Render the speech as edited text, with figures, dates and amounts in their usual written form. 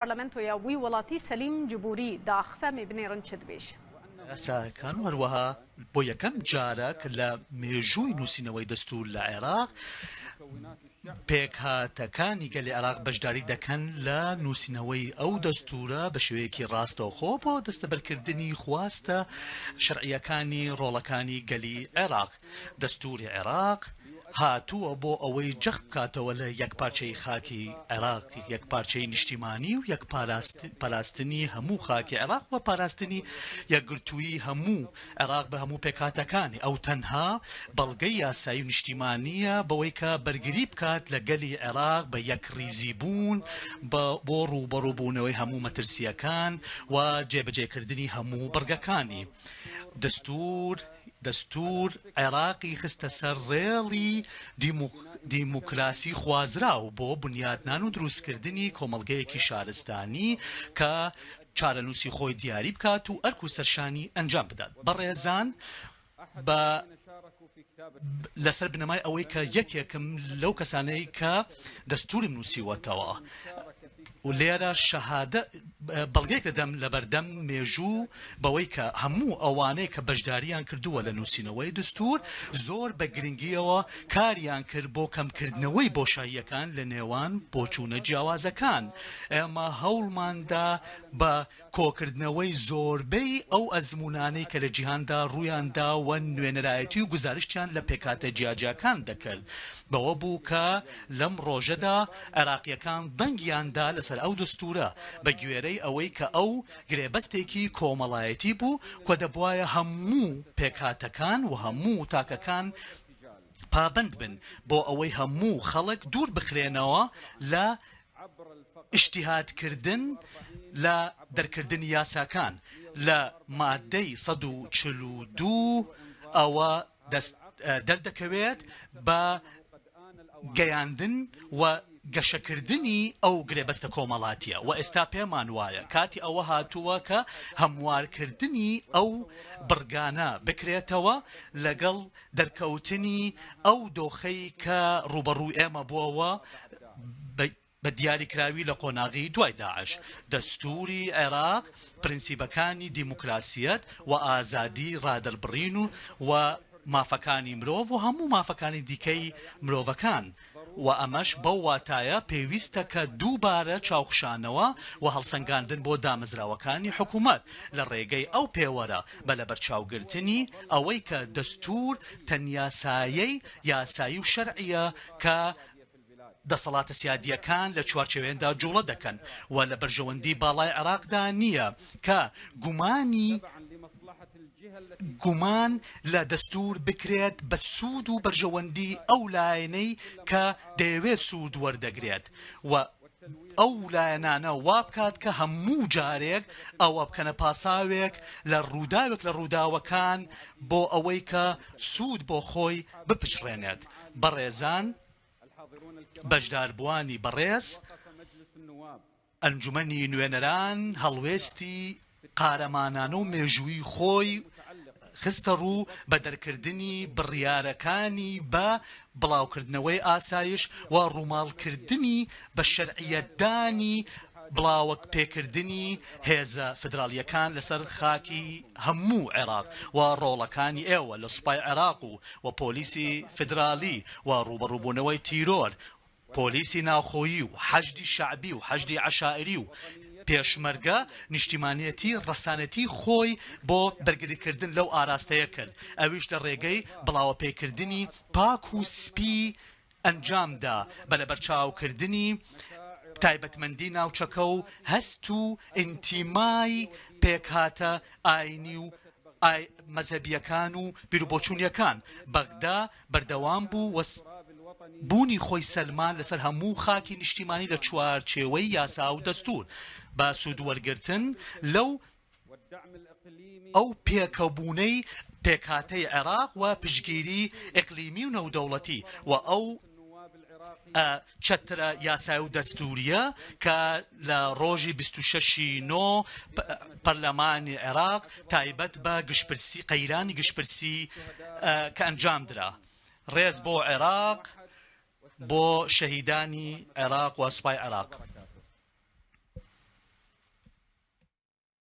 پەرلەمەنتۆیە وڵاتی سەلیم جبوری داخفەمی بنێرن چ دەبێت؟ یاساکان هەروەها بۆ یەکەم جارێک لە مێژووی نووسینەوەی دەستوور لە عێراق پێکهاتەکانی گەلی عێراق بەشداری دەکەن لە نووسینەوەی ئەو دەستورە بە شێوەیەکی ڕاستەوخۆ بۆ دەستەبەرکردنی خواستە شەرعیەکانی ڕۆڵەکانی گەلی عێراق. دەستوری عێراق هاتووە بۆ ئەوەی جەخت بکاتەوە لە یەکپارچەی خاکی عێراق، یەکپارچەی نیشتیمانی و پاراستنی هەموو خاکی عێراق و پاراستنی یەکگرتووی هەموو عێراق بە هەموو پێکهاتەکانی. ئەو تەنها بەڵگەی یاسایی و نیشتیمانیە بەوەی کە بەرگری بکات لە گەلی عێراق بە یەکڕیزی بوون بۆ ڕووبەڕووبوونەوەی هەموو مەترسیەکان و جێبەجێکردنی هەموو بڕگەکانی. دەستور عێراقی خستە سەر ڕێڵی دیموکراسی خوازراو بۆ بنیادنان و دروستکردنی کۆمەڵگەیەکی شارستانی کە چارەنووسی خۆی دیاری بکات و ئەرک و سەرشانی ئەنجام بدات. بەڕێزان لەسەر بنەمای ئەوەی کە یەکێکم لەو کەسانەی کە دەستوری نووسیوەتەوە و لێرە شەهادە بەڵگەیەک دەدەم لە بەردەم مێژوو بەوەی کە هەموو ئەوانەی کە بەشداریان کردووە لە نووسینەوەی دەستور زۆر بە گرنگیەوە کاریان کرد بۆ کەمکردنەوەی بۆشاییەکان لە نێوان بۆچوونە جیاوازەکان. ئێمە هەوڵماندا بە کۆکردنەوەی زۆربەی ئەو ئەزمونانەی کە لە جیهاندا ڕوویاندا و نوێنەرایەتی و گزارشتیان لە پێکاتە جیاجیەکان دەکرد. بەوە بوو کە لەم ڕۆژەدا عێراقیەکان دەنگیاندا لەسەر ئەو دەستورە بە گوێرەی ئەوەی کە ئەو گرێبەستێکی کۆمەڵایەتی بوو کە دەبوایە هەموو پێکهاتەکان و هەموو تاکەکان پابند بن بۆ ئەوەی هەموو خەڵک دوور بخرێنەوە لە ئیجتیهادکردن لە دەرکردنی یاساکان. لە مادەی 142 ئەوە دەردەکەوێت بە گەیاندن و گەشەکردنی ئەو گرێبەستە کۆمەڵاتیە و ئێستا پێمان وایە کاتی ئەوە هاتووە کە هەموارکردنی ئەو بڕگانە بکرێتەوە لەگەڵ دەرکەوتنی ئەو دۆخەی کە ڕوبەڕووی ئێمە بووەوە بە دیاریکراوی لە قۆناغی دوای داعش. دەستوری عێراق پرینسیبەکانی دیموکراسیەت و ئازادی ڕادەربڕین و مافەکانی مرۆڤ و هەموو مافەکانی دیکەی مرۆڤەکان و ئەمەش بەو واتایە پێویستە کە دووبارە چاوخشانەوە و هەڵسەنگاندن بۆ دامەزراوەکانی حکوومەت لە ڕێگەی ئەو پێوەرە بە لەبەرچاوگرتنی ئەوەی کە دەستور تەنیا سایەی یاسایی و شەرعیە کە دەسەڵاتە سیادیەکان لە چوارچێوێندا جوڵە دەکەن و لە بەرژەوەندی باڵای عێراقدا نییە کە گومان لە دەستور بکرێت بە سوود و بەرژەوەندی ئەو لایەنەی کە دەیەوێت سوود وەردەگرێت و ئەو لایەنانە وا بکات کە هەموو جارێک ئەوە بکەنە پاساوێک لە ڕووداوێک لە ڕووداوەکان بۆ ئەوەی کە سوود بۆ خۆی بپچڕێنێت. بەڕێزان بەشداربووانی بەڕێز ئەنجومەنی نوێنەران هەڵوێستی قارەمانانە و مێژووی خۆی خستە ڕوو بە دەرکردنی بڕیارەکانی بە بڵاوکردنەوەی ئاسایش و ڕووماڵکردنی بە شەرعیەتدانی بڵاوک پێکردنی هێزە فدرالیەکان لەسەر خاکی هەموو عێراق و ڕۆڵەکانی ئێوە لە سوپای عێراق و پۆلیسی فدرالی و ڕوبەڕووبوونەوەی تیرۆر، پۆلیسی ناوخۆیی و حەشدی شەعبی و حەشدی عەشائری و پێشمەرگە نیشتیمانیەتی ڕەسانەتی خۆی بۆ بەرگریکردن لەو ئاراستەیە کرد. ئەویش لە ڕێگەی بڵاوەپێکردنی پاک و سپی ئەنجامدا بە لەبەرچاوکردنی تایبەتمەندی ناوچەکە و هەست و ئینتیمای پێکهاتە ئاینی و مەزهەبیەکان و بیرروبۆچوونیەکان. بەغدا بەردەوام بوو بوونی خۆی سەلمان لەسەر هەموو خاکی نیشتیمانی لە چوارچێوەی یاسا و دەستور بە سوودوەرگرتن لەو ئەو پێکەبوونەی پێکهاتەی عێراق و پشگیری ئیقلیمی و نەودەوڵەتی و ئەو چەترە یاسای و دەستوریە کە لە ڕۆژی 26 نۆ پەرلەمانی عێراق تایبەت بە گشتپرسی قەیرانی گشتپرسی کە ئەنجام درا. ڕێز بۆ عێراق، بۆ شەهیدانی عێراق و سوپای عێراق.